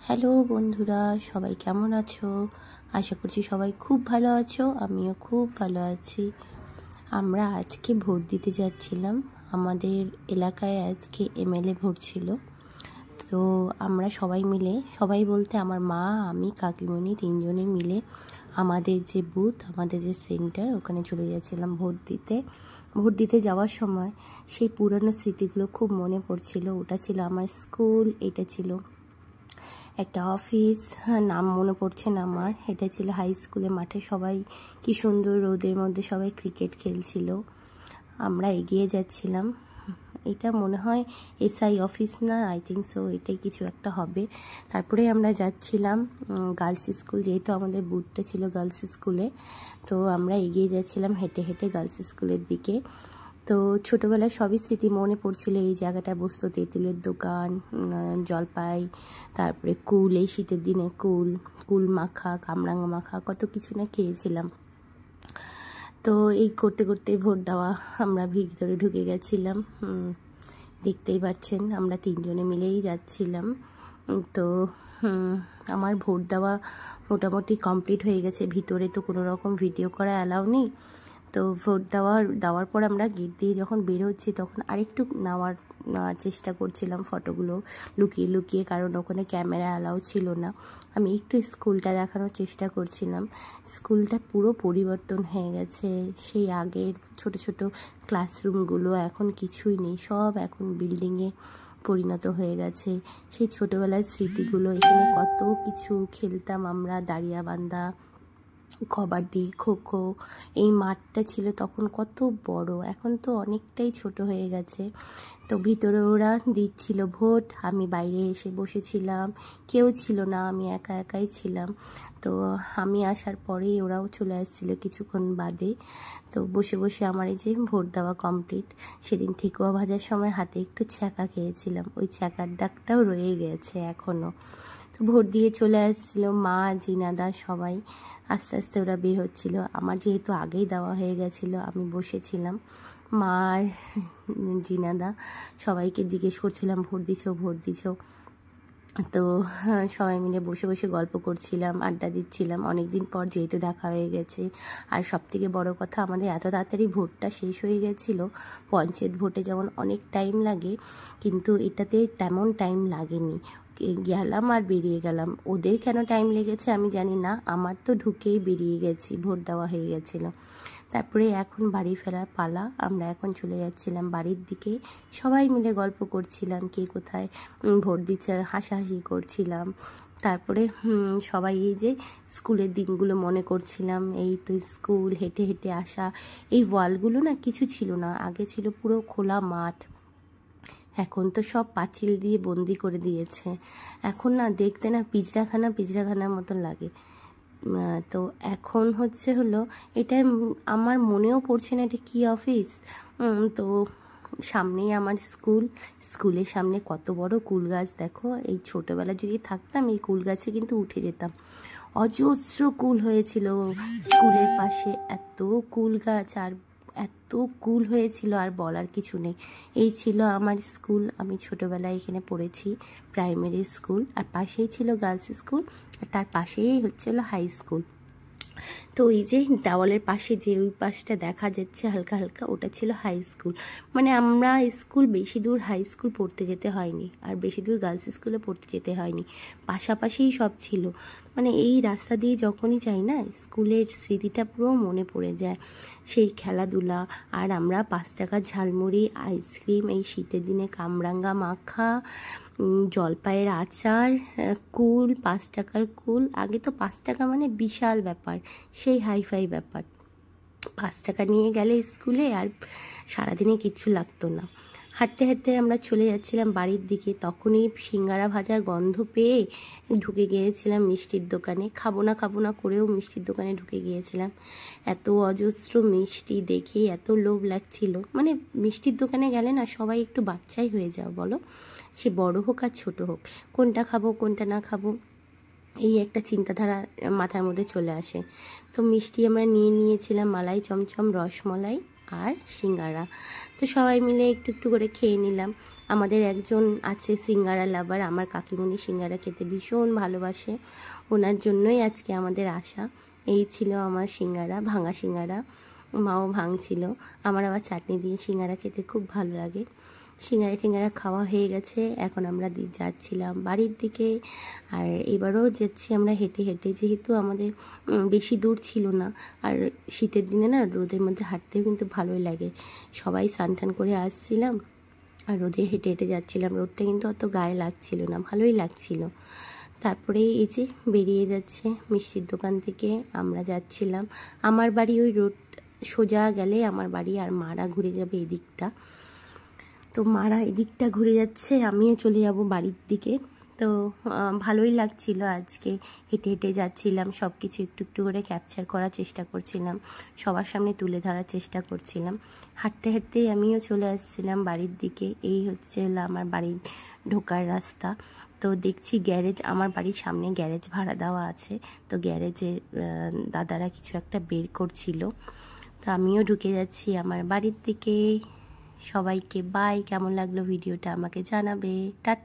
Hello বন্ধুরা, সবাই কেমন আছো? আশা করছি সবাই খুব ভালো আছো। আমিও খুব ভালো আছি। আমরা আজকে ভোট দিতে যাচ্ছিলাম। আমাদের এলাকায় আজকে এমএলএ ভোট ছিল। তো আমরা সবাই মিলে, সবাই বলতে আমার মা, আমি, কাকিমণি তিনজনে মিলে আমাদের যে বুথ, আমাদের যে সেন্টার, ওখানে চলে যাচ্ছিলাম ভোট দিতে। ভোট দিতে যাওয়ার সময় সেই পুরনো স্মৃতিগুলো খুব মনে পড়ছিল। ওটা ছিল আমার স্কুল, এটা ছিল একটা অফিস, নাম মনে পড়ছে না আমার। এটা ছিল হাই স্কুলে, মাঠে সবাই কি সুন্দর রোদের মধ্যে সবাই ক্রিকেট খেলছিল। আমরা এগিয়ে যাচ্ছিলাম। এটা মনে হয় এসআই অফিস না, আই থিঙ্ক সো, এটাই কিছু একটা হবে। তারপরে আমরা যাচ্ছিলাম গার্লস স্কুল, যেহেতু আমাদের বুথটা ছিল গার্লস স্কুলে। তো আমরা এগিয়ে যাচ্ছিলাম হেঁটে হেঁটে গার্লস স্কুলের দিকে। তো ছোটোবেলায় সবই স্মৃতি মনে পড়ছিল। এই জায়গাটায় বসতো তেঁতুলের দোকান, জলপাই, তারপরে কুল, এই শীতের দিনে কুল, কুল মাখা, কামরাঙা মাখা, কত কিছু না খেয়েছিলাম। তো এই করতে করতে ভোট দেওয়া, আমরা ভিতরে ঢুকে গেছিলাম। দেখতেই পাচ্ছেন আমরা তিনজনে মিলেই যাচ্ছিলাম। তো আমার ভোট দেওয়া মোটামুটি কমপ্লিট হয়ে গেছে। ভিতরে তো কোনো রকম ভিডিও করা অ্যালাউ নেই। তো ভোট দেওয়ার পর আমরা গেট দিয়ে যখন বের হচ্ছি, তখন আরেকটু নেওয়ার চেষ্টা করছিলাম ফটোগুলো লুকিয়ে লুকিয়ে, কারণ ওখানে ক্যামেরা অ্যালাউ ছিল না। আমি একটু স্কুলটা দেখানোর চেষ্টা করছিলাম। স্কুলটা পুরো পরিবর্তন হয়ে গেছে। সেই আগের ছোট ছোট ক্লাসরুমগুলো এখন কিছুই নেই, সব এখন বিল্ডিংয়ে পরিণত হয়ে গেছে। সেই ছোটোবেলার স্মৃতিগুলো, এখানে কত কিছু খেলতাম আমরা, দাড়িয়াবান্ধা, কবাডি, খোখো। এই মাঠটা ছিল তখন কত বড়, এখন তো অনেকটাই ছোট হয়ে গেছে। তো ভিতরে ওরা দিচ্ছিল ভোট, আমি বাইরে এসে বসেছিলাম। কেউ ছিল না, আমি একা একাই ছিলাম। তো আমি আসার পরেই ওরাও চলে আসছিল কিছুক্ষণ বাদে। তো বসে বসে আমার এই যে ভোট দেওয়া কমপ্লিট। সেদিন ঠেকুয়া ভাজার সময় হাতে একটু ছ্যাঁকা খেয়েছিলাম, ওই ছ্যাঁকার ডাকটাও রয়ে গেছে এখনও। তো ভোট দিয়ে চলে আসছিল মা, জিনাদা, সবাই আস্তে আস্তে ওরা বের হচ্ছিল। আমার যেহেতু আগেই দেওয়া হয়ে গেছিলো, আমি বসেছিলাম। মা আর জিনাদা সবাইকে জিজ্ঞেস করছিলাম, ভোট দিছো, ভোট দিছো। তো সবাই মিলে বসে বসে গল্প করছিলাম, আড্ডা দিচ্ছিলাম। অনেক দিন পর যেহেতু দেখা হয়ে গেছে। আর সবথেকে বড় কথা, আমাদের এত তাড়াতাড়ি ভোটটা শেষ হয়ে গেছিলো। পঞ্চায়েত ভোটে যেমন অনেক টাইম লাগে, কিন্তু এটাতে তেমন টাইম লাগেনি। গেলাম আর বেরিয়ে গেলাম। ওদের কেন টাইম লেগেছে আমি জানি না, আমার তো ঢুকেই বেরিয়ে গেছি, ভোট দেওয়া হয়ে গেছিলো। তারপরে এখন বাড়ি ফেরার পালা। আমরা এখন চলে যাচ্ছিলাম বাড়ির দিকে। সবাই মিলে গল্প করছিলাম, কে কোথায় ভোট দিচ্ছে, হাসাহাসি করছিলাম। তারপরে সবাই এই যে স্কুলের দিনগুলো মনে করছিলাম। এই তো স্কুল, হেঁটে হেঁটে আসা। এই ওয়ালগুলো না কিছু ছিল না, আগে ছিল পুরো খোলা মাঠ। এখন তো সব পাঁচিল দিয়ে বন্দি করে দিয়েছে। এখন না দেখতে না পিঁজরাখানার মতন লাগে। তো এখন হলো এটা, আমার মনেও পড়ছে না এটা কী অফিস। তো সামনেই আমার স্কুলের সামনে কত বড় কুল গাছ দেখো। এই ছোটোবেলা যদি থাকতাম এই কুল গাছে কিন্তু উঠে যেতাম। অজস্র কুল হয়েছিল স্কুলের পাশে, এত কুল গাছ আর এত কুল হয়েছিল আর বলার কিছু নেই। এই ছিল আমার স্কুল, আমি ছোটোবেলায় এখানে পড়েছি, প্রাইমারি স্কুল। আর পাশেই ছিল গার্লস স্কুল, আর তার পাশেই হচ্ছিল হাই স্কুল। তো এই যে দেওয়ালের পাশে যে ওই পাশটা দেখা যাচ্ছে হালকা হালকা, ওটা ছিল হাই স্কুল। মানে আমরা স্কুল বেশি দূর হাই স্কুল পড়তে যেতে হয়নি, আর বেশি দূর গার্লস স্কুলে পড়তে যেতে হয়নি, পাশাপাশিই সব ছিল। মানে এই রাস্তা দিয়ে যখনই যাই না, স্কুলের স্মৃতিটা পুরো মনে পড়ে যায়। সেই খেলাধুলা, আর আমরা 5 টাকার ঝালমুড়ি, আইসক্রিম, এই শীতের দিনে কামরাঙ্গা মাখা, জলপাইয়ের আচার, কুল, 5 টাকার কুল। আগে তো 5 টাকা মানে বিশাল ব্যাপার, সেই হাইফাই ব্যাপার। 5 টাকা নিয়ে গেলে স্কুলে আর সারাদিনে কিচ্ছু লাগতো না। হাঁটতে হাঁটতে আমরা চলে যাচ্ছিলাম বাড়ির দিকে। তখনই সিঙ্গারা ভাজার গন্ধ পেয়ে ঢুকে গিয়েছিলাম মিষ্টির দোকানে। খাবো না করেও মিষ্টির দোকানে ঢুকে গিয়েছিলাম। এত অজস্র মিষ্টি দেখে এত লোভ লাগছিল। মানে মিষ্টির দোকানে গেলে না সবাই একটু বাচ্চাই হয়ে যাও বলো, সে বড় হোক আর ছোট হোক, কোনটা খাবো কোনটা না খাবো এই একটা চিন্তাধারা মাথার মধ্যে চলে আসে। তো মিষ্টি আমরা নিয়েছিলাম মালাই চমচম, রসমলাই আর সিঙ্গারা। তো সবাই মিলে একটু একটু করে খেয়ে নিলাম। আমাদের একজন আছে সিঙ্গারা লাভার, আমার কাকিমণি সিঙ্গারা খেতে ভীষণ ভালোবাসে, ওনার জন্যই আজকে আমাদের আসা। এই ছিল আমার সিঙ্গারা, ভাঙা সিঙ্গারা, মাও ভাঙছিল। আমার আবার চাটনি দিয়ে সিঙ্গারা খেতে খুব ভালো লাগে। সিঙ্গারা টিঙ্গারা খাওয়া হয়ে গেছে, এখন আমরা যাচ্ছিলাম বাড়ির দিকে। আর এবারও যাচ্ছি আমরা হেঁটে হেঁটে, যেহেতু আমাদের বেশি দূর ছিল না। আর শীতের দিনে না রোদের মধ্যে হাঁটতেও কিন্তু ভালোই লাগে। সবাই স্নান টান করে আসছিলাম আর রোদে হেঁটে হেঁটে যাচ্ছিলাম। রোদটা কিন্তু অত গায়ে লাগছিল না, ভালোই লাগছিল। তারপরে এই যে বেরিয়ে যাচ্ছে মিষ্টির দোকান থেকে আমরা যাচ্ছিলাম। আমার বাড়ি ওই রোড সোজা গেলে আমার বাড়ি, আর মারা ঘুরে যাবে এদিকটা। তো মারা এদিকটা ঘুরে যাচ্ছে, আমিও চলে যাব বাড়ির দিকে। তো ভালোই লাগছিল আজকে, হেঁটে হেঁটে যাচ্ছিলাম, সব কিছু একটু একটু করে ক্যাপচার করার চেষ্টা করছিলাম, সবার সামনে তুলে ধরার চেষ্টা করছিলাম। হাঁটতে হাঁটতেই আমিও চলে আসছিলাম বাড়ির দিকে। এই হচ্ছে হলো আমার বাড়ির ঢোকার রাস্তা। তো দেখছি গ্যারেজ, আমার বাড়ির সামনে গ্যারেজ ভাড়া দেওয়া আছে। তো গ্যারেজের দাদারা কিছু একটা বের করছিল। তো আমিও ঢুকে যাচ্ছি আমার বাড়ির দিকে। সবাইকে বাই। কেমন লাগলো ভিডিওটা আমাকে জানাবে। টাটা।